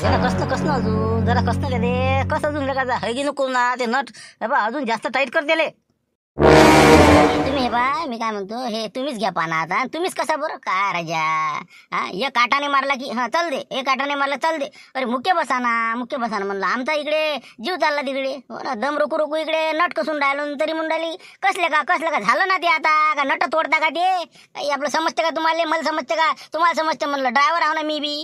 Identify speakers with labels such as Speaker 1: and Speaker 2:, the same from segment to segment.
Speaker 1: जरा कसं अजून जरा कसं दे कसं अजून का हैगी नको ना ते नट हे बा अजून जास्त टाईट कर दिले तुम्ही. हे बा मी काय म्हणतो हे तुम्हीच घ्या पाना आता तुम्हीच कसा बरं काय राजा. हा एक काटाने मारला की हा चल दे एक काटाने मारला चल दे. अरे मुख्य बसा ना म्हणलं आमचा इकडे जीव चालला तिकडे हो ना. दम रोकू रोकू इकडे नट कसून राहिलो तरी म्हणून राहिली कसले का झालं ना ते आता का नट तोडता का ते काही आपलं समजते का तुम्हाला मला समजते का तुम्हाला समजते म्हणलं ड्रायव्हर आहो ना मी बी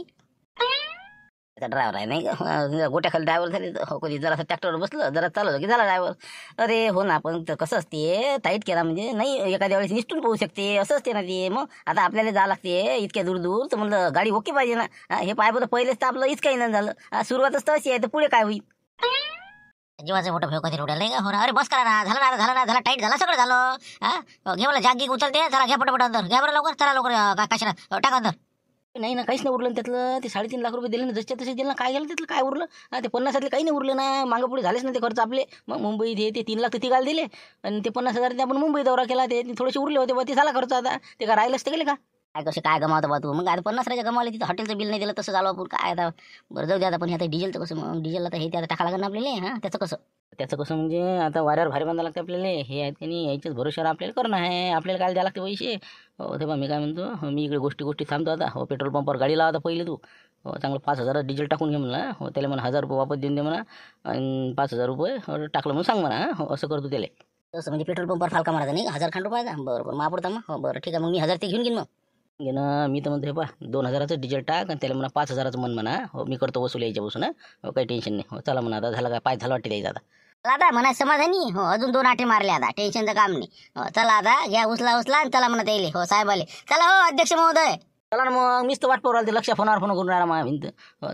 Speaker 1: ड्रायव्हर आहे नाही का गोट्याखाली ड्रायव्हर झाले हो कधी जरा ट्रॅक्टरवर बसलं जरा चालवलं की झाला ड्रायव्हर. अरे हो ना पण कसं असते टाईट केला म्हणजे नाही एखाद्या वेळेस निष्ठून पोहू शकते असं असते ना ते. मग आता आपल्याला जावं लागते इतक्या दूर तर म्हणलं गाडी ओके पाहिजे ना. हे पाय बरं पहिलेच तर आपलं इतकंही नाही झालं सुरुवातच तशी आहे तर पुढे काय होईल. जीवाचं मोठं फेव कधी उडाल नाही का हो ना. अरे बस करा ना झाला टाईट झाला सगळं झालं. हा घे मला जागी उचलते चला घ्या पटापट अंदर घ्या बरं लवकर चला लवकर कशाला टाका अंदर. नाही ना काहीच नाही उरलं त्यातलं ते 3.5 लाख रुपये दिले ना जसच्या तसे दिले ना काय झालं त्यातलं काय उरलं. ते 50,000 काही नाही उरलं ना मागं पुढे झालेच ना ते खर्च आपले. मग मुंबईत हे ते 3 लाख तर तिघाला दिले आणि ते 50,000 आपण मुंबई दौरा केला ते थोडेसे उरले होते बा ते झाला खर्च. आता ते का राहिलंच ते गेले का काय कसे काय गमावतं बा तू. मग आता 50,000 गमावले तिथं हॉटेलचं बिल नाही दिलं तसं झालं आपण काय आता बरं जाऊ द्या. आता पण आता डिझेलचं कसं मग डिझेल आता हे ते आता टाका लागेल ना आपल्याला. हां त्याचं कसं म्हणजे आता वाऱ्यावर भारी बांधायला लागते आपल्याला हे आहेत की नाही याच्याच भरोशावर आपल्याला करणं आहे. आपल्याला काय द्यायला लागते पैसे हो ते बा. मी काय म्हणतो मी इकडे गोष्टी थांबतो आता हो. पेट्रोल पंपावर गाडी लावा पहिले तू हो चांगलं 5,000 डिझेल टाकून घे म्हणा हो. त्याला म्हणा 1,000 रुपये वापस देऊन दे म्हणा आणि 5,000 रुपये टाकलं म्हणून सांग म्हणा हो. असं करतो त्याला तसं म्हणजे पेट्रोल पंपावर फालका मारायचा नाही 1,000 खंड रुपये का बरोबर महापुरता मग हो बरं ठीक आहे. मग मी 1,000 ते घेऊन घेईन मग ना. मी तर म्हणतो हे पा 2,000चं डिझेल टाक आणि त्याला म्हणा 5,000चं मन म्हणा हो. मी करतो वसूल यायच्यापासून हो काही टेन्शन नाही हो. चला म्हणा आता झालं काय पाय झालं वाटते द्यायचं आता आता म्हणा समाधानी हो. अजून 2 आटे मारले आता टेन्शनचं काम नाही हो. चला आता घ्या उचला आणि चला म्हणत येईल हो साहेब आले. चला हो अध्यक्ष महोदय चला ना मग मीच तर वाट पाहू ते लक्ष फोनावर फोन करून राहिला माझ्या भिंत.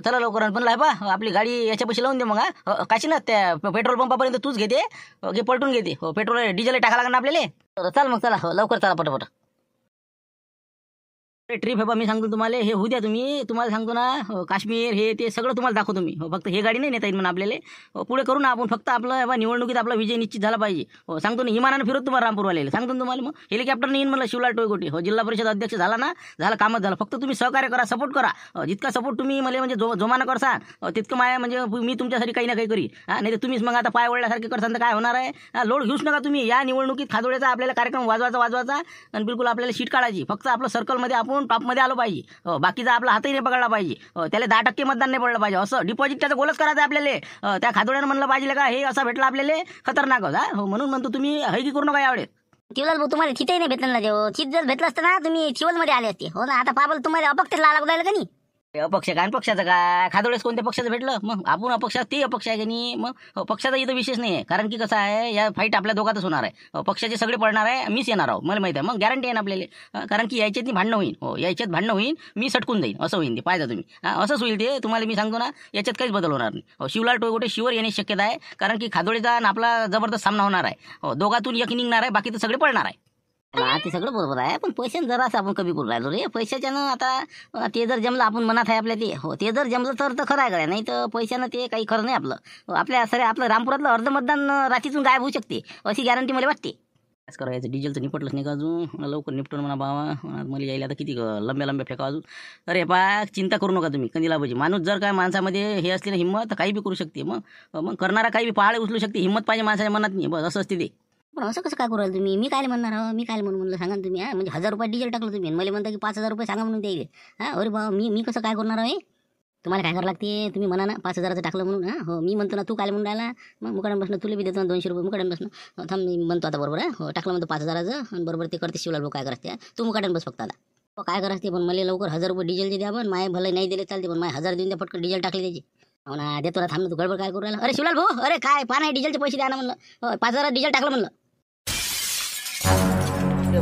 Speaker 1: चला लवकर पण बा आपली गाडी याच्यापाशी लावून दे मग हा काशी ना त्या पेट्रोल पंपापर्यंत तूच घेते घे पलटून घेते हो. पेट्रोल डिझेल टाका लागणार आपल्याला. चल मग चला हो लवकर चला पटपट. ट्रिप हे बा मी सांगतो तुम्हाला हे होऊ द्या तुम्ही तुम्हाला सांगतो ना काश्मीर हे ते सगळं तुम्हाला दाखवतो मी हो. फक्त हे गाडी नाही नेता येईल म्हणा आपल्याला हो. पुढे करू ना आपण फक्त आपलं निवडणुकीत आपला विजय निश्चित झाला पाहिजे हो. सांगतो ना विमानानं फिरत तुम्हाला रामपूरवाले सांगतो ना तुम्हाला. मग हेलिकॉप्टरने येईन म्हणलं शिवलाल टोयगोटी हो. जिल्हा परिषद अध्यक्ष झाला ना झालं कामच झालं. फक्त तुम्ही सहकार्य करा सपोर्ट करा जितका सपोर्ट तुम्ही मला म्हणजे जोमानं करसाल तितकं माया म्हणजे मी तुमच्यासाठी काही ना काही करी नाही तर तुम्हीच मग आता पाय वळल्यासारखे करसाल तर काय होणार आहे. लोड घेऊच नका तुम्ही या निवडणुकीत खादोड्याचा आपल्याला कार्यक्रम वाजवायचा आणि बिलकुल आपल्याला शीट काढायची. फक्त आपलं सर्कलमध्ये आपण टॉपमध्ये आलो पाहिजे हो. बाकीचा आपला हातही नाही पकडला पाहिजे हो. त्याला 10% मतदान नाही पडलं पाहिजे असं डिपॉझिट त्याचा गोलच करायचं आपल्याला. त्या खादोड्यानं म्हणलं पाहिजे का हे असं भेटलं आपल्याला खतरनाक हो. म्हणून म्हणतो तुम्ही हैकी करू नका यावेळेस. चिवलाल भाऊ तुम्हाला चितही नाही भेटलं ना देव. चित जर भेटलं असतं ना तुम्ही चिवलमध्ये आले असते हो ना. आता पाबल तुम्हाला अपक्ष लागू का नाही. अपक्ष काय पक्षाचं काय खादोळेस कोणत्या पक्षाचं भेटलं मग आपण अपक्षात ते अपक्ष आहे की नाही. मग पक्षाचा इथं विशेष नाही आहे कारण की कसं आहे या फाईट आपल्या दोघातच होणार आहे. पक्षाचे सगळे पडणार आहे मीच येणार आहो मला माहिती आहे. मग गॅरंटी आहे ना आपल्याला कारण की याच्यात भांडणं होईल हो. याच्यात भांडणं होईल मी सटकून जाईन असं होईल ते पाहिजे तुम्ही असंच होईल ते तुम्हाला मी सांगतो ना. याच्यात काहीच बदल होणार नाही हो. शिवलाल टोयगोटे शिवर येण्याची शक्यता आहे कारण की खादोळेचा आपला जबरदस्त सामना होणार आहे हो. दोघातून एक निघणार आहे बाकी तर सगळे पडणार आहे. ते सगळं बरोबर आहे पण पैशानं जरासं आपण कमी करून राहिलो रे. पैशाच्यानं आता ते जर जमलं आपण मनात आहे आपल्या ते हो. ते जर जमलं तर खरं आहे नाही तर पैशानं ते काही खरं नाही आपलं. आपल्या सरे आपलं रामपुरातलं अर्ध मतदान रात्रीतून गायब होऊ शकते अशी गॅरंटी मला वाटते. काय करायचं डिझेलचं निपटलंच नाही का अजून लवकर निपटून म्हणा बाबा. मला यायला आता किती लंब्या फेका अजून. अरे चिंता करू नका तुम्ही कंदीला पाहिजे माणूस जर काय माणसामध्ये हे असते ना हिंमत तर काही बी करू शकते. मग करणारा काही बी पहाडे उचलू शकते. हिंमत पाहिजे माणसाच्या मनात नाही बस असं असते ते. पण असं कसं काय करू राहिलं तुम्ही. मी काय म्हणणार हो. मी काय म्हणलं सांगा तुम्ही म्हणजे 1,000 रुपये डिझेल टाकलं तुम्ही मला म्हणता की 5,000 रुपये सांगा म्हणून द्यायले अरे बाबा मी कसं काय करणार आहे. तुम्हाला काय करावं लागते तुम्ही म्हणा ना 5,000चं टाकलं म्हणून हो. मी म्हणतो ना तू काय म्हणून राहिला मग मुकाडून बसणं तुला बी देतो 200 रुपये मुकाडून बसणं थांब मी म्हणतो आता बरोबर आहे हो. टाकलं म्हणतो 5,000चं आणि बरोबर ते करते शिवलाल भाऊ काय करते तू मुकाडून बस फक्त आता हो. काय करायचं पण मला लवकर 1,000 रुपये डिझेलचे द्या पण माय भले नाही दिले चालते पण माय 1,000 देऊन द्या पटकन डिझेल टाकले त्याची हो ना. देतो ना थांब ना तू गडबड काय करू राहिला. अरे शिवलाल भाऊ अरे काय पा नाही डिझेलचे पैसे द्या ना म्हणलं हो. 5,000 डिझेल टाकलं म्हणलं.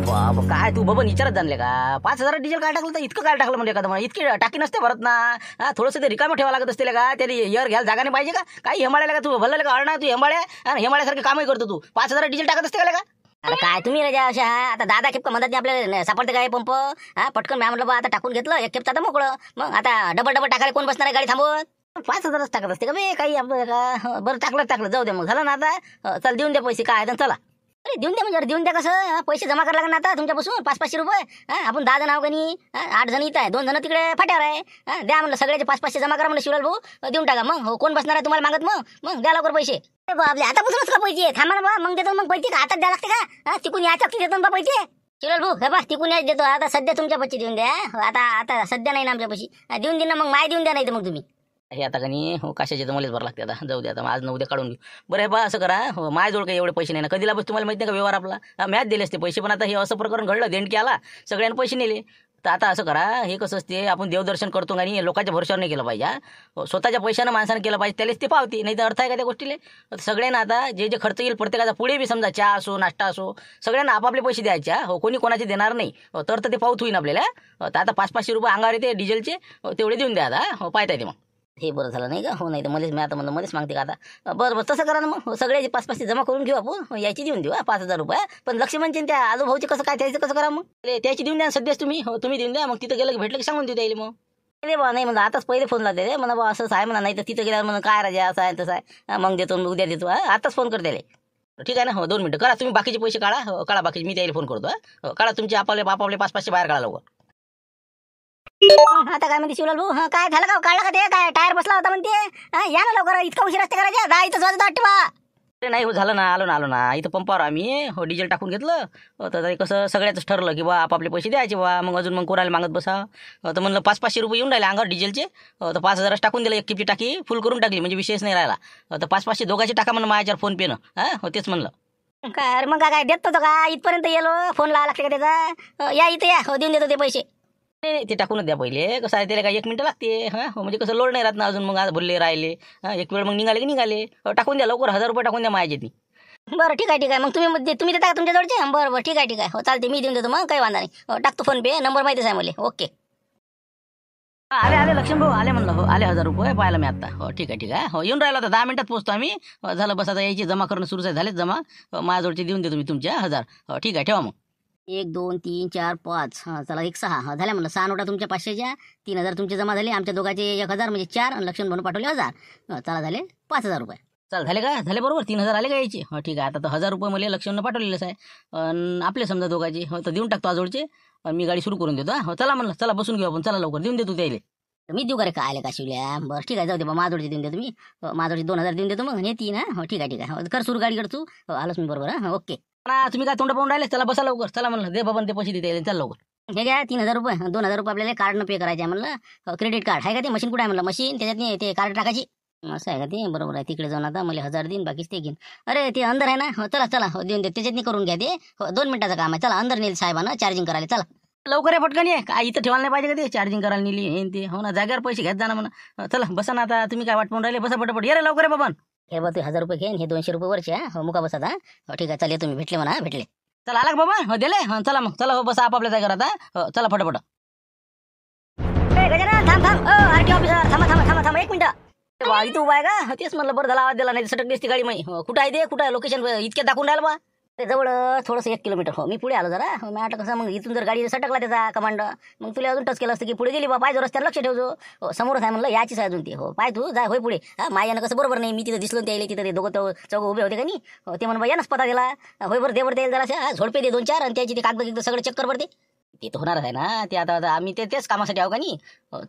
Speaker 1: बाबा काय तू बाबा विचारत जाणले का 5,000 डिझेल काय टाकलं तर इतकं काय टाकलं म्हणजे एखादं इतकी टाकी नसते भरत ना. थोडंसं ते रिकामं ठेवा लागत असते का त्याला एअर घ्यायला जागा नाही पाहिजे का काही हेमाळ्याला का तू भरलेलं का अळणा तू हेमाळ्या आणि हेमाळ्यासारखे कामही करतो तू 5,000 डिझेल टाकत असते का. अरे काय तुम्ही राजा अशा आता दादा खेप म्हणतात आपल्याला सापडते काय पंप पटकन मी म्हटलं बा आता टाकून घेतलं एक खेपचा आता मोकळं. मग आता डबल टाकायला कोण बसणार आहे गाडी थांबवत 5,000च टाकत असते का बे काही आपलं का. बरं टाकलं जाऊ दे मग झालं ना आता चल देऊन द्या पैसे काय चला.
Speaker 2: अरे देऊन द्या म्हणजे देऊन द्या कसं पैसे जमा करायला लागणार आता तुमच्यापासून 500-500 रुपये. आपण 10 जण आहो का नाही, 8 जण इथं आहे, 2 जण तिकडे फाट्यावर आहे. द्या म्हणलं सगळ्याचे 500-500 जमा करा म्हणलं शिवलाल भाऊ, देऊन टाका. मग हो कोण बसणार आहे तुम्हाला मागत, मग द्या लवकर पैसे. आपले आतापासूनच का पैसे थांबा ना बा, मग देतो. मग पैसे का आता द्या लागते का? तिकून यायचं देतो बा पैसे शिवलाल भाऊ. हे बा तिकून याच देतो. आता सध्या तुमच्या पैसे देऊन द्या. आता सध्या नाही ना आमच्या पैसे, देऊन देईन ना. मग माय देऊन द्या, नाही तर मग तुम्ही
Speaker 1: हे आता का नाही हो कशाचे तर मलाच भर लागते. आता जाऊ द्या, आता आज न उद्या काढून घेऊ. बरं हे बा असं करा, हो माझ्याजवळ काही एवढे पैसे नाही ना. कधीला बस तुम्हाला माहिती नाही का व्यवहार आपला, मॅच दिले असते पैसे, पण आता हे असं प्रकरण घडलं, देणकी आला, सगळ्यांना पैसे नेले. तर आता असं करा, हे कसं असते, आपण देवदर्शन करतो का नाही, लोकांच्या भरोशावर नाही केलं पाहिजे. स्वतःच्या पैशानं माणसानं केलं पाहिजे, त्यालाच ते पावती. नाही तर अर्थ आहे का त्या गोष्टीले. सगळ्यांना आता जे जे खर्च येईल प्रत्येकाचा पुढे बी समजा चहा असो नाश्ता असो, सगळ्यांना आपापले पैसे द्यायचे. हो कोणी कोणाचे देणार नाही, तर ते पावत होईन आपल्याला. तर आता 500-500 रुपये अंगावर येते डिझेलचे, तेवढे देऊन द्या आता. हो पाहता येते मग. हे बरं झालं नाही का. हो नाही तर मध्येच मी आता म्हणलं मध्येच मागते का आता. बरं तसं करा ना. मग सगळ्याचे 500-500 जमा करून घेऊ आपण, याची देऊन देऊ 5,000 रुपये. पण लक्ष्मणचे त्या आजोभाऊचे कसं काय, त्याचं कसं करा मग. त्याची देऊन द्या सध्याच तुम्ही. हो तुम्ही देऊन द्या, मग तिथं गेलं की भेटलं की सांगून देऊ द्यायला. मग नाही बा नाही म्हणलं आताच पहिले फोन लागते म्हणा बा असंच आहे म्हणा. नाही तर तिथं गेल्यावर म्हणा काय राजा असं आहे तसं आहे, मग देतो उद्या देतो. आताच फोन करते. ठीक आहे ना. हो 2 मिनिटं करा तुम्ही, बाकीचे पैसे काढा. हो काढा बाकीचे, मी त्याला फोन करतो. काढा तुमचे आपापले 500-500 बाहेर काढा लवकर.
Speaker 2: आता काय म्हणते शिवलाल भाऊ, काय झालं का, काढला का ते, काय टायर बसला होता म्हणते. या ना लवकर, इतका उशीर असते करायचा, 10 इथं वाजत वाटते.
Speaker 1: अरे नाही हो झालं ना, आलो ना इथं पंपावर आम्ही. हो डिझेल टाकून घेतलं. तर ते कसं सगळ्याच ठरलं की बा आपापले पैसे द्यायचे बा. मग अजून मग कोणाला मागत बसा. तर म्हणलं 500-500 रुपये येऊन राहिले अंगावर डिझेलचे. तर 5,000 टाकून दिलं, एक किपची टाकी फुल करून टाकली, म्हणजे विशेष नाही राहिला. तर 500-500 दोघांचे टाका म्हणलं माझ्यावर फोन पेनं. हो तेच म्हणलं.
Speaker 2: काय अरे मग काय देत होतो का, इथपर्यंत येलो, फोन लावा लागते का त्याचा. या इथं या, हो देऊन देतो ते पैसे.
Speaker 1: नाही ते टाकूनच द्या पहिले. कसं आहे त्याला काय 1 मिनिटं लागते. हो म्हणजे कसं लोड नाही राहत ना अजून. मग आज बोलले राहिले, एक वेळ मग निघाले की निघाले. टाकून द्या लवकर, 1,000 रुपये टाकून द्या माझ्याची ती.
Speaker 2: बरं ठीक आहे. मग तुम्ही देता का तुमच्या जवळचे. बरं ठीक आहे. हो चालते, मी देऊन देतो मग, काही वांधा नाही. टाकतो फोन पे, नंबर माहितीच आहे मला. ओके.
Speaker 1: आले लक्ष्मण भाऊ आले म्हणलं. हो आले 1,000 रुपये पाहिलं मी आता. हो ठीक आहे. हो येऊन राहिला आता 10 मिनिटात पोहोचतो आम्ही. झालं बस आता यायची जमा करणं सुरू झालेच जमा. माझ्याजवळचे देऊन देतो मी तुमच्या 1,000. हो ठीक आहे ठेवा मग.
Speaker 2: 1 2 3 4 5 चला 1 6 झाल्या म्हणलं. 6 नोटा तुमच्या 500च्या, 3,000 तुमचे जमा झाले. आमच्या दोघांचे 1,000 म्हणजे 4, आणि लक्ष्मण भाऊ पाठवले 1,000. चला झाले 5,000 रुपये.
Speaker 1: चल झाले का, झाले बरोबर. 3,000 आले का यायचे. हो ठीक आहे. आता तर 1,000 रुपये मला लक्ष्मणनं पाठवलेलंच आहे. आपले समजा दोघांचे. हो तर देऊन टाकतो आजवळचे, मी गाडी सुरू करून देतो. हो चला म्हणलं, चला बसून घेऊ आपण, चला लवकर देऊन देतो त्याला.
Speaker 2: मी देऊ का रे, काय आले का शिवल्या. बरं ठीक आहे, जाऊ दे बा, माझोडचे देऊन देतो मी. माझोडचे 2,000 देऊन देतो मग, हे 3. हो ठीक आहे. कर सुरू गाडी कर तू. हो आलोच मी बरोबर. ओके.
Speaker 1: तुम्ही काय तोंड पाहून राहिले, चला बसा लवकर. चला म्हणलं दे बाबा ते पैसे देते, चल लवकर.
Speaker 2: हे घ्या 3,000 रुपये. 2,000 रुपये आपल्याला कार्डनं पे करायचे आहे म्हणलं. क्रेडिट कार्ड आहे का ते, मशीन कुठे आहे म्हणलं, मशीन त्याच्यात ते कार्ड टाकायची. असं आहे का ते, बरोबर आहे. तिकडे जाऊन आता मला 1,000 देईन, बाकीच ते घेईन. अरे ते अंदर आहे ना. हो चला हो देऊन दे, त्याच्यात करून घ्या ते. हो 2 मिनिटाचं काम आहे. चला अंदर नेल साहेबांना चार्जिंग करायला. चला
Speaker 1: लवकर आहे पटकन ये. काय इथं ठेवायला नाही पाहिजे का ते, चार्जिंग करायला नेली हे ते. हो ना जागेवर पैसे घेत जा ना म्हणा. चला बसा ना आता, तुम्ही काय वाट पाहून राहिले, बसा पटापट. ये रे लवकर आहे बाबा.
Speaker 2: हे बघ, 1,000 रुपये घेईन, हे 200 रुपये वरचे. हो मुका बसा. हो ठीक आहे, चल तुम्ही भेटले म्हणा, भेटले.
Speaker 1: चला आला का बाबा. हो दिले. हो चला मग, चला हो बसा आपापल्या जागेवर आता. हो चला फटाफट.
Speaker 2: गजानन थांब. आरटी ऑफिसर थांबा 1 मिनिट.
Speaker 1: वा इथं उभा आहे का. तेच म्हणलं बरं झाला आवाज दिला, नाही सटक दिसती गाडी. माही कुठं आहे ते, कुठं आहे लोकेशन, इतक्या दाखवून राहिलं बा.
Speaker 2: ते जवळ थोडंसं 1 किलोमीटर. हो मी पुढे आलो जरा. हो मी आता कसं मग इथून जर गाडी सटकला त्याचा कमांड, मग तुला अजून टच केलं असतं की पुढे गेली बा. पाहिजे रस्त्यावर लक्ष ठेवतो. हो समोरच आहे म्हणलं, याचीच आहे अजून ती. हो पाय तू जाय, होय पुढे. माझ्यानं कसं बरोबर नाही, मी तिथं दिसलो त्याला, तिथं ते दोघं चौघं उभे होते का नाही. हो ते म्हणून यानंच पता दिला. होय बरं देवर द्यायला जरा झोडपे दे 2-4, आणि त्याची ते कागद सगळं चेक कर बरं. ते तर होणारच आहे ना ते. आता आम्ही तेच कामासाठी आहो का नाही.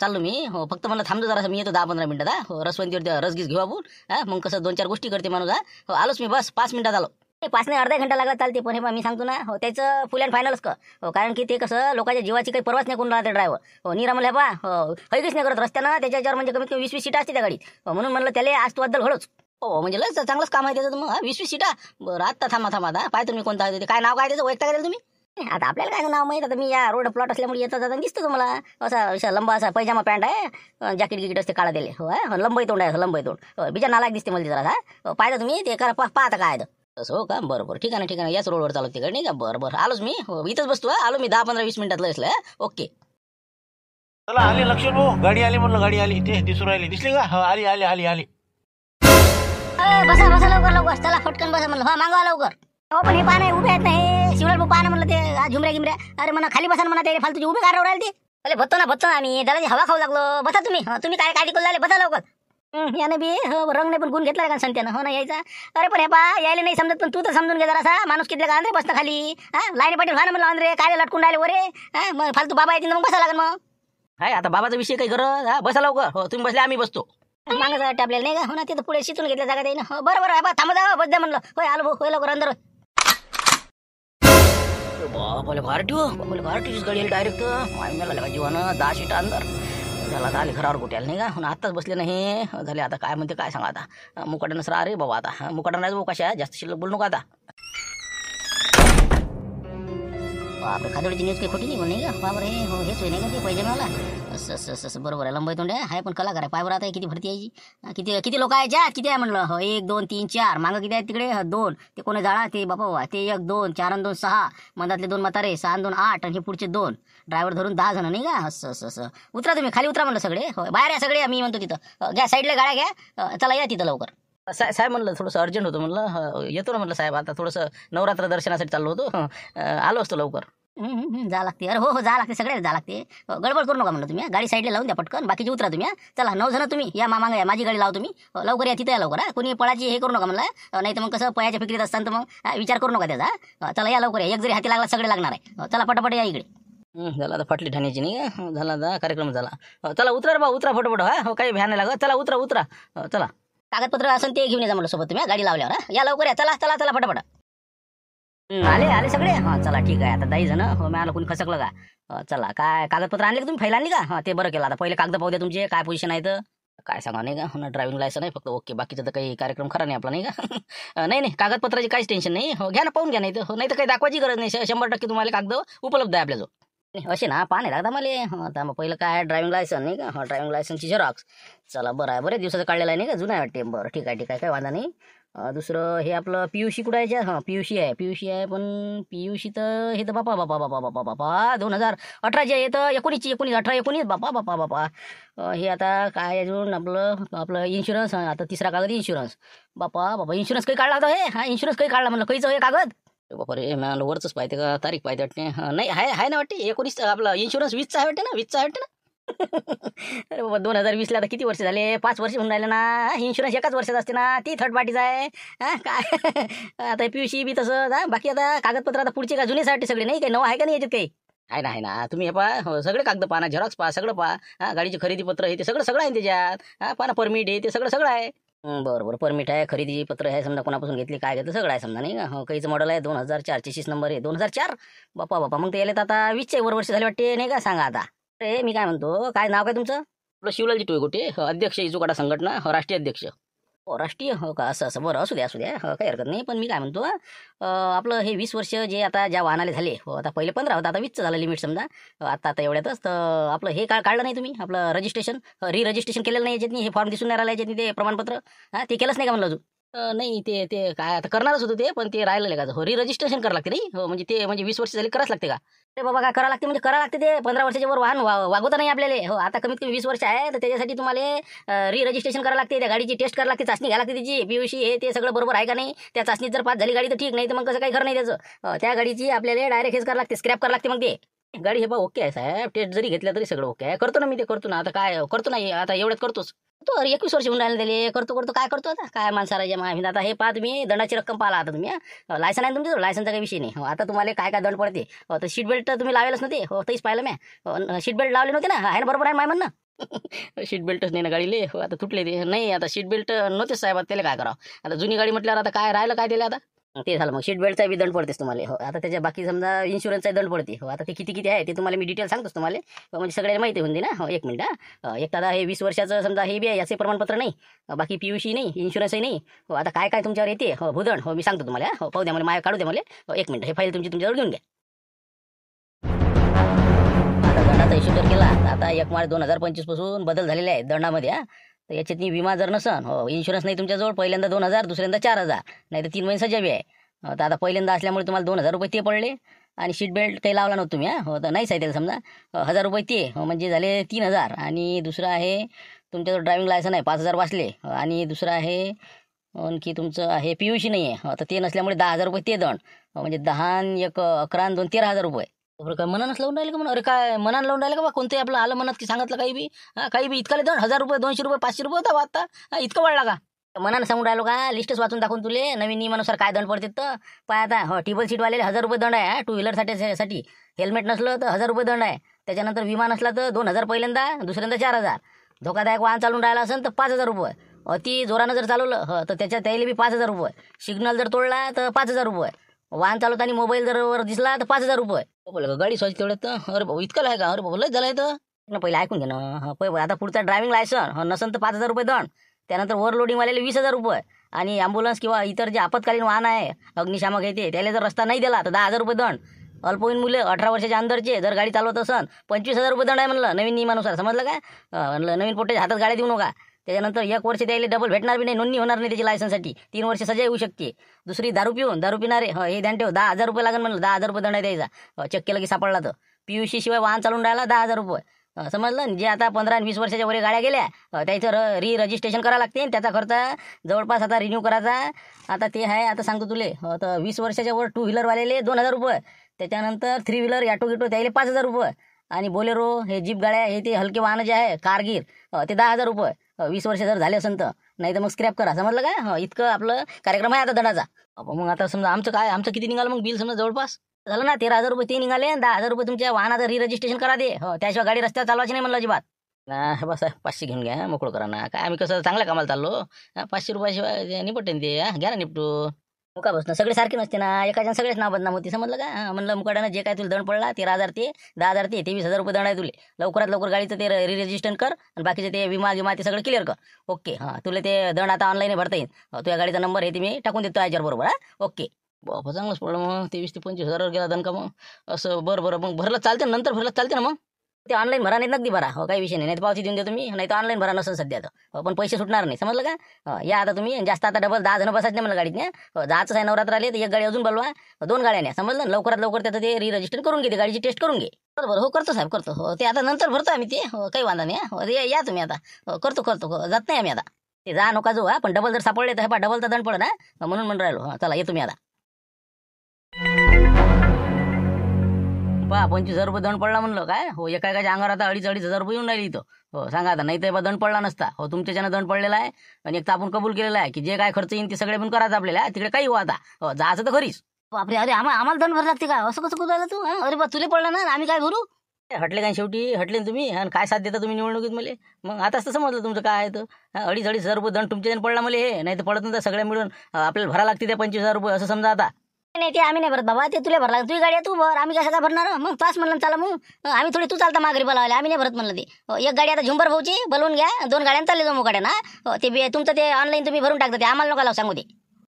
Speaker 2: चाललो मी. हो फक्त म्हणलं थांबतो जरा, मी येतो 10-15 मिनिटात. हो रसवंतीवर रसगीस घेऊ आपण. मग कसं 2-4 गोष्टी करते माणूस. हो आलोच मी, बस 5 मिनिटात आलो. 5 नाही अर्धा घंटा लागला चालते, पण हे मी सांगतो ना. हो त्याचं फुल अँड फायनलच का. हो कारण की ते कसं लोकांच्या जीवाची काही परवाच नाही करून राहते ड्रायव्हर. हो निरा म्हणलं बा. हो काहीच नाही करत रस्त्यानं. त्याच्यावर म्हणजे कमीत कमी 20-20 सीटा असते त्या गाडीत. म्हणून म्हणलं त्याला आज तू बद्दल घडोच. हो म्हणजे लस चांगलंच काम आहे त्याचं. मग 20-20 सीटा. बरं आता थांबा पाय तुम्ही कोणता आहे ते, काय नाव काय त्याचं वैयक्तिक करेल तुम्ही. आता आपल्याला काय नाव माहीत. आता मी या रोड प्लॉट असल्यामुळे येता जाता दिसतो तुम्हाला. असा लंबा असा पैजामा पॅन्ट आहे, जॅकेट गिकेट असते काळा दिले. हो लंबई तोंड आहे, लंबई तोंड. बिजा नालायक दिसते मला जरा. पाहिजे तुम्ही ते करा, पाहता काय तसं. हो का बरं ठीक आहे ना. याच रोडवर चालू तिकडे नाही का. बरं आलोच मी. हो इथंच बसतो. आलो मी 10-15-20 मिनिटात लसलं. ओके.
Speaker 3: चला आले लक्ष्मण भाऊ, गाडी आली म्हणलं, गाडी आली. ते दिसून राहिली, दिसली का. हो आली.
Speaker 2: बसा लवकर. चला फटकन बसा म्हणलं. हो मागवा लवकर. हो पण हे पाहणं उभे आहेत ना, हे शिवलाल भाऊ पाहणं म्हणलं ते झुमऱ्या गिमऱ्या. अरे म्हणा खाली बसा म्हणा, ते फालतूची उभे कार राहिले ते. अरे बत्तो ना आम्ही दादाची हवा खाऊ लागलो. बसा तुम्ही. तुम्ही काय करून राहिले, बसा लवकर. यानं बी रंग नाही पण गुण घेतला का संत्यानं हो ना यायचा. अरे पण हे पा यायला नाही समजत पण तू तर समजून घे जरासा. माणूस किती का आंध्रे बसतं खाली. लाईनी पाटील व्हा ना म्हणलं आंध्रे काय लटकून राहिले वरे. मग फालतू बाबा येतील मग बसा लागेल मग.
Speaker 1: हाय आता बाबाचा विषय काही गरज हा बसा लवकर. हो तुम्ही बसले आम्ही बसतो.
Speaker 2: मागं वाटतं आपल्याला नाही का हो ना तिथं पुढे शिचून घेतल्या जागा देईन. हो बरोबर आहे बा थांबा जा बस द्या म्हणलं. होय आलो भाऊ होय लवकर अंदर.
Speaker 1: बाबाले घारटी हो बाबाले घारटीचीच गाडी आली डायरेक्ट. मला का जीवानं 10 सीट अंदर झाला. आता आले घरावर कुठे आले नाही का. आत्ताच बसले नाही झाले. आता काय म्हणते काय सांगा आता. मुकाट्यानंच राहा रे बाबा आता. मुकाट्यानं नाही भाऊ कशा जास्त शिल्लक बोलू नका आता.
Speaker 2: आपल्या खादोडीची न्यूज काही खोटी नाही नाही का बाबर हे हो हेच होई नाही का ते पाहिजे मला. असं बरोबर आहे लंबाई तोंड आहे पण कलाकार आहे. पायवर आता किती भरती यायची. किती लोक आहे ज्यात किती आहे म्हणलं. हो 1 2 3 4 मागं किती आहेत तिकडे 2 ते कोणी जाळा ते बाबा ते 1 2 4 आणि 2 6 मधातले 2 म्हातारे 6 आणि 2 8 आणि हे पुढचे 2 ड्रायव्हर धरून 10 जण नाही का. असं उतरा तुम्ही खाली उतरा म्हणलं सगळे. हो बाहेर या सगळे मी म्हणतो तिथं घ्या साईडला गाड्या घ्या. चला या तिथं लवकर.
Speaker 1: साहेब म्हणलं थोडंसं अर्जंट होतं म्हणलं येतो ना म्हणलं साहेब. आता थोडंसं नवरात्र दर्शनासाठी चाललो होतो. आलो असतो लवकर.
Speaker 2: जा लागते. अरे हो जा लागते सगळे जा लागते. गडबड करू नका म्हणलं तुम्ही. गाडी साईडला लावून द्या पटकन बाकीचे उतरा तुम्ही. चला 9 जण तुम्ही या मामा या माझी गाडी लावा तुम्ही. लवकर या तिथे या लवकर. कोणी पळाची हे करू नका म्हणलं नाही तर मग कसं पयाच्या फिक्रीत असताना तर मग विचार करू नका त्याचा. चला या लवकर या. एक जरी हाती लागला सगळे लागणार आहे. चला पटापट या इकडे.
Speaker 1: झाला आता फाटली ठाण्याची नाही का. झाला आता कार्यक्रम झाला. चला उतरा रे बा उतरा फटोफट. हा हो काही भ्यान नाही लागत. चला उतरा चला.
Speaker 2: कागदपत्र असेल ते घेऊन जा म्हणलं सोबत तुम्ही गाडी लावल्यावर. या लवकर या चला पटापट. आले सगळे. चला ठीक आहे. आता 10 जण हो मी आलो कोणी खसकलं का. चला काय कागदपत्र आणले का तुम्ही फाईल आणली का. ते बरं केलं. आता पहिले कागद पाहू द्या तुमचे काय पोझिशन आहे तर काय सांगा नाही का. ड्रायव्हिंग लायसन आहे फक्त ओके. बाकीचं तर काही कार्यक्रम खरा नाही आपला नाही का. नाही कागदपत्राची काहीच टेन्शन नाही. हो घ्या ना पाहून घ्या. नाही तर काही दाखवायची गरज नाही. 100% तुम्हाला कागद उपलब्ध आहे आपल्याजवळ. असे ना पाहा नाही लागता मला. आता मग पहिलं काय ड्रायव्हिंग लायसन नाही का. ड्रायव्हिंग लायसनची झेरॉक्स. चला बरं आहे बरेच दिवसाचं काढलेलं आहे नाही का. जुनं आहे वाटते. बरं ठीक आहे काय वांधा नाही. दुसरं हे आपलं PUC कुठं आहे. PUC आहे पण PUC तर हे तर बापा 2018 जे आहे तर 19 18 19 बापा. हे आता काय अजून आपलं इन्शुरन्स. आता तिसरा कागद इन्शुरन्स. बापा इन्शुरन्स काही काढला होता हे. इन्शुरन्स काही काढला म्हणलं काहीच हे कागद.
Speaker 1: बापा रे मला वरच पाहिजे का तारीख पाहिजे वाटते. नाही आहे ना वाटते 19 आपलं इन्शुरन्स 20चा आहे वाटते ना 20चा आहे वाटते ना. अरे बाबा 2020ला आता किती वर्ष झाले 5 वर्ष होऊन राहिले ना. इन्शुरन्स एकाच वर्षाचा असते ना. ती थर्ड पार्टीचा आहे. काय आता PUC बी तसं. बाकी आता कागदपत्र आता पुढचे का जुनेसाठी सगळे नाही काही नवं आहे का नाही याच्यात काही. आहे ना तुम्ही हे पहा सगळे कागद पहा ना. झेरॉक्स पहा सगळं पहा. गाडीचे खरेदी पत्र हे ते सगळं आहे त्याच्यात. पहा ना परमिट आहे ते सगळं आहे.
Speaker 2: बरं परमिट आहे खरेदी पत्र आहे समजा कोणापासून घेतली काय घेतलं सगळं आहे समजा नाही का. काहीचं मॉडेल आहे 2004 चेसिस नंबर आहे 2004. बापा मग ते यायला आता 20च्या वर वर्ष झाले वाटते नाही का. सांगा आता. अरे मी काय म्हणतो काय नाव काय तुमचं.
Speaker 1: आपलं शिवलालजी टोयगोटे अध्यक्ष इजुकाटा संघटना राष्ट्रीय अध्यक्ष.
Speaker 2: राष्ट्रीय हो का असं बरं असू द्या काही हरकत नाही. पण मी काय म्हणतो आपलं हे 20 वर्ष जे आता ज्या वाहनाले झाले हो आता पहिले 15 होतं आता 20चं झालं लिमिट समजा. आता एवढ्यातच तर आपलं हे काढलं नाही तुम्ही आपलं रजिस्ट्रेशन रजिस्ट्रेशन केलेलं नाही याच्यात. हे फॉर्म दिसून नाही राहिला याच्यात ते प्रमाणपत्र. ते केलंच नाही का म्हणलं अजून.
Speaker 1: नाही ते काय आता करणारच होतं ते पण ते राहिलेलं का. हो रजिस्ट्रेशन करावं लागते नाही. हो म्हणजे 20 वर्ष झाली करावंच लागते का.
Speaker 2: ते बाबा काय करावं लागते म्हणजे करावं लागते ते 15 वर्षाच्या वर वाहन वागवता नाही आपल्याला. हो आता कमीत कमी 20 वर्ष आहे तर त्याच्यासाठी तुम्हाला रजिस्ट्रेशन करावं लागते. त्या गाडीची टेस्ट करावं लागते चाचणी घ्यावी लागते त्याची PUC हे ते सगळं बरोबर आहे का नाही. त्या चाचणीत जर पास झाली गाडी तर ठीक नाही तर मग कसं काही खरं नाही त्याचं. त्या गाडीची आपल्याला डायरेक्ट हेच करावं लागते स्क्रॅप करावं लागते. मग ते गाडी हे बा ओके आहे साहेब. टेस्ट जरी घेतल्या तरी सगळं ओके आहे. करतो ना मी ते करतो ना. आता काय करतो नाही आता एवढ्यात करतोच. तो 21 वर्ष होऊन राहिले त्याला करतो काय करतो आता काय माणसाला माहिती. आता हे पहा तुम्ही दंडाची रक्कम पाहिला आता तुम्ही. लायसन आहे तुमचं लायसनचा काही विषय नाही. आता तुम्हाला काय दंड पडते. तर सीट बेल्ट तुम्ही लावेलच नव्हते. हो तेच पाहिलं मी सीट बेल्ट लावले नव्हते ना. आहे ना बरोबर आहे माय म्हणणं.
Speaker 1: सीट बेल्टच नाही ना गाडीले. हो आता तुटले ते नाही. आता सीट बेल्ट नव्हतेच साहेब. त्याला काय करावं आता जुनी गाडी म्हटल्यावर आता काय राहिलं काय त्याला आता.
Speaker 2: ते झालं मग सीट बेल्टचा बी दंड पडतेस तुम्हाला. हो आता त्याच्या बाकी समजा इन्शुरन्सचा दंड पडते. हो आता ते किती आहे ते तुम्हाला मी डिटेल सांगतोच तुम्हाला. म्हणजे सगळ्याला माहिती होऊन दे ना. हो 1 मिनिट एक दादा हे 20 वर्षाचं समजा हे बी आहे याचे प्रमाणपत्र नाही. बाकी PUC नाही इन्शुरन्सही नाही. हो आता काय तुमच्यावर येते हो भूदंड. हो मी सांगतो तुम्हाला. हो पाहू द्या मला माया काढू द्या मला. 1 मिनिट हे फाईल तुमच्यावर घेऊन घ्या. आता दंडाचा इश्यू जर केला तर आता 1 मार्च 2025 पासून बदल झालेले आहे दंडामध्ये. तर याच्यात विमा जर नसन हो इन्शुरन्स नाही तुमच्याजवळ पहिल्यांदा 2000 दुसऱ्यांदा 4000 नाही तर 3 महिने सजा बी आहे. तर आता पहिल्यांदा असल्यामुळे तुम्हाला 2000 रुपये ते पडले. आणि सीट बेल्ट काही लावला नव्हतं तुम्ही. हो तर नाहीच आहे त्याला समजा 1000 रुपये ते म्हणजे झाले 3000. आणि दुसरं आहे तुमच्याजवळ ड्रायव्हिंग लायसन आहे 5000 वाचले. आणि दुसरं आहे आणखी तुमचं आहे PUC नाही आहे. तर ते नसल्यामुळे 10,000 रुपये ते दंड म्हणजे 10 1 11 2 13,000 रुपये.
Speaker 1: बरं काय मनानच लावून राहिले का म्हणा? अरे काय मनानं लावून राहिले का बा? कोणते आपलं आलं मनात की सांगितलं काही बी? काही बी इतकाले दंड 1000 रुपये 200 रुपये 500 रुपये होता बा आता. इतकं वाढला का?
Speaker 2: मनानं सांगून राहिलो का? लिस्टच वाचून दाखवून तुले नवीन नियमानुसार काय दंड पडते तर पाय आता. हो टेबल सीटवाले 1000 रुपये दंड आहे. टू व्हीलरसाठी हेल्मेट नसलं तर 1000 रुपये दंड आहे. त्याच्यानंतर विमा नसला तर 2000 पहिल्यांदा, दुसऱ्यांदा 4000. धोकादायक वाहन चालून राहिला असेल तर 5000 रुपये. अति जोरानं जर चालवलं तर त्याच्या त्याला बी 5000 रुपये. सिग्नल जर तोडला तर 5000 रुपये. वाहन चालवताना मोबाईल जर वर दिसला तर 5000 रुपये.
Speaker 1: बोला गाडी स्वच्छ तेवढ्यात तर अरे बाबा इतकं आहे का? अरे बाबा लय झालं तर.
Speaker 2: पहिले ऐकून घे ना. पहिले आता पुढचा ड्रायव्हिंग लायसन नसेल तर 5000 रुपये दंड. त्यानंतर ओव्हरलोडिंगवाल्याला 20000 रुपये. आणि ॲम्ब्युलन्स किंवा इतर जे आपत्कालीन वाहन आहे अग्निशामक येते त्याला जर रस्ता नाही दिला तर 10000 रुपये दंड. अल्पवयीन मुले 18 वर्षाच्या अंदरचे जर गाडी चालवत असन 25000 रुपये दंड आहे म्हणलं नवीन नियमानुसार. समजलं का? नवीन पोट्याच्या हातात गाड्या देऊ नका. त्याच्यानंतर 1 वर्ष त्याला डबल भेटणार बी नाही, नोंदणी होणार नाही त्याची लायसनसाठी. 3 वर्ष सजा येऊ शकते. दुसरी दारू पिणारे हे ध्यान ठेव 10000 रुपये लागेल म्हणलं. 10000 रुपये दंड आहे द्यायचा. चेक केलं की सापडला तर. PUC शिवाय वाहन चालून राहिला 10000 रुपये. समजलं. जे आता 15 आणि 20 वर्षाच्या वर गाड्या गेल्या त्याचं रजिस्ट्रेशन करावं लागते. त्याचा खर्च जवळपास आता रिन्यू करायचा आता ते आहे. आता सांगतो तुले तर 20 वर्षाच्या वर 2 व्हीलरवालेले 2000 रुपये. त्याच्यानंतर 3 व्हीलर ॲटो गिटो त्याला 5000 रुपये. आणि बोलेरो हे जीप गाड्या हे ते हलके वाहनं जे आहे कारगीर ते 10000 रुपये. 20 वर्ष जर झाले असेल तर. नाही तर मग स्क्रॅप करा. समजलं का? इतकं आपलं कार्यक्रम आहे आता दंडाचा. मग आता समजा आमचं किती निघालं मग बिल? समजा जवळपास झालं ना 13000 रुपये ते निघाले. 10000 रुपये तुमच्या वाहनाचं रजिस्ट्रेशन करा दे. त्याशिवाय गाडी रस्त्यावर चालवायची नाही म्हणलं अजिबात. बस 500 घेऊन घ्या मोकळं करा ना. काय आम्ही कसं चांगल्या कामाला चाललो. 500 रुपयाशिवाय निपटेन ते. घ्या ना निपटू. का बसणं सगळे सारखे नसते ना. एकाच्या सगळेच नाव बदनाम होती. समजलं का? म्हणलं मुकाड्यानं जे काय तुला दंड पडला 13000 ते 10000 ते 23000 रुपये दंड आहे तुले. लवकरात लवकर गाडीचं ते रजिस्ट्रेशन कर आणि बाकीचे ते विमा ते सगळं क्लिअर कर. ओके. तुला ते दंड आता ऑनलाईन भरता येईल. तुझ्या गाडीचा नंबर हे ते मी टाकून देतो याच्यावर बरोबर. ओके. बाबा चांगलंच पडलं मग. 23 ते 25 गेला दंड का मग? असं बरं मग भरलं चालते नंतर भरलं चालते ना मग? ते ऑनलाईन भरा नाही नगदी भरा. काही विषय नाही. पावती देऊन देतो मी. नाही तर ऑनलाईन भरा नसेल सध्या तर. पण पैसे सुटणार नाही. समजलं का? या आता तुम्ही जास्त आता डबल 10 जण बसायचं नाही मला गाडीत नाही. 10च आहे नवरात्र आले तर 1 गाडी अजून बोलवा. 2 गाड्या नाही. समजलं. लवकरात लवकर त्याचं ते रजिस्टर करून घे. गाडीची टेस्ट करून घे. बरोबर. हो करतो साहेब करतो. ते आता नंतर भरतो आम्ही ते. काही वांधा नाही. या तुम्ही आता. करतो जात नाही आम्ही आता. ते जा नका जो. पण डबल जर सापडले तर डबलचा दंड पड ना. म्हणून राहिलो. चला येतो मी आता.
Speaker 1: 25,000 रुपये दंड पडला म्हणलं काय? एकाच्या अंगावर आता 2,500 रुपये येऊन राहिली इथं. सांगा आता. नाही तर दंड पडला नसता. तुमच्याच्यानं दंड पडलेला आहे. आणि एक तर आपण कबूल केलेला आहे की जे काय खर्च येईल ते सगळे पण करायचं आपल्याला. तिकडे काही हो आता. जायचं तर खरीच.
Speaker 2: बापरे. अरे आम्हाला दंड भरायला लागते का? असं कसं करू राहिला तू? अरे बा तुला पडला ना आम्ही काय भरू?
Speaker 1: हटले काय शेवटी? हटले तुम्ही. आणि काय साथ देता तुम्ही निवडणुकीत मला? मग आताच तर समजलं तुमचं काय आहे तर. 2,500 रुपये दंड तुमच्याच्यानं पडला मला. हे नाही तर पडत नंतर सगळ्या मिळून आपल्याला भरायला लागते त्या 25,000 रुपये असं समजा आता.
Speaker 2: नाही ते आम्ही नाही भरत बाबा. ते तुला भरला. तुझी गाडी आहे तू भर. आम्ही कसं काय भरणार? मग तास म्हणलं चला मग. आम्ही थोडी तू चालता माघारी बोलावले. आम्ही नाही भरत म्हणलं ते. 1 गाडी आता झुंबर भाऊची बोलवून घ्या. 2 गाड्यांना चालले जाऊ मुकाड्या ना. ते तुमचं ते ऑनलाईन तुम्ही भरून टाकता. ते आम्हाला नका लावू सांगू ते.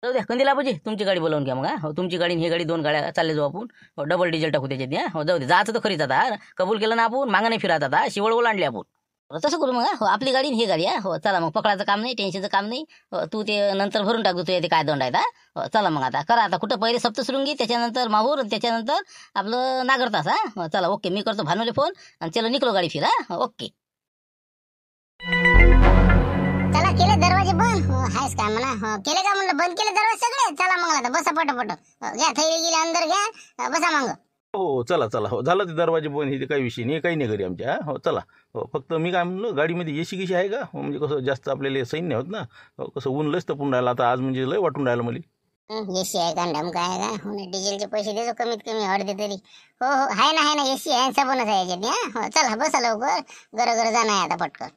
Speaker 1: जाऊ द्या कंदीला पाहिजे. तुमची गाडी बोलावून घ्या मग. तुमची गाडी ही गाडी 2 गाड्या चालले जाऊ आपण. डबल डिझेल टाकू त्याच्यात. जाऊ दे. जायचं तर खरीच आता. कबूल केलं ना आपण. मागं नाही फिरत आता. शिवळ ओलांडली आपण.
Speaker 2: तसं करू मग. आपली गाडी ही गाडी आहे. चला मग. पकडायचं काम नाही. टेन्शनचं काम नाही. तू ते नंतर भरून टाकतो. ते काय दंड आहे. चला मग आता करा. आता कुठं पहिले सप्तशृंगी त्याच्यानंतर माहूर त्याच्यानंतर आपलं नागरतास. चला ओके. मी करतो भानूले फोन आणि चलो निघलो गाडी फिर. ओके.
Speaker 4: चला केले दरवाजे बंद. हायच काय म्हणा. केले का म्हणलं? बंद केले दरवाजे सगळे. चला मग आता बसा पटपट. घ्या थैली गेली अंदर घ्या. बसा मग.
Speaker 3: चला झालं ते दरवाजे बंद. हे काही विषय नाही. काही नाही घरी आमच्या. चला. फक्त मी काय म्हणलं गाडीमध्ये एसी कशी आहे का? म्हणजे कसं जास्त आपल्याला सैन नाही होत ना. कसं ऊन लयच तपून राहिलं आता. आज म्हणजे लय वाटून राहिलं मला.
Speaker 4: एसी आहे का? डम काय आहे का? डिझेलचे पैसे देतो कमीत कमी अर्धे तरी. हो आहे ना एसी आहे. सबनच आहे याच्यात. चला बसा लवकर. घर जाणं आहे आता पटकन.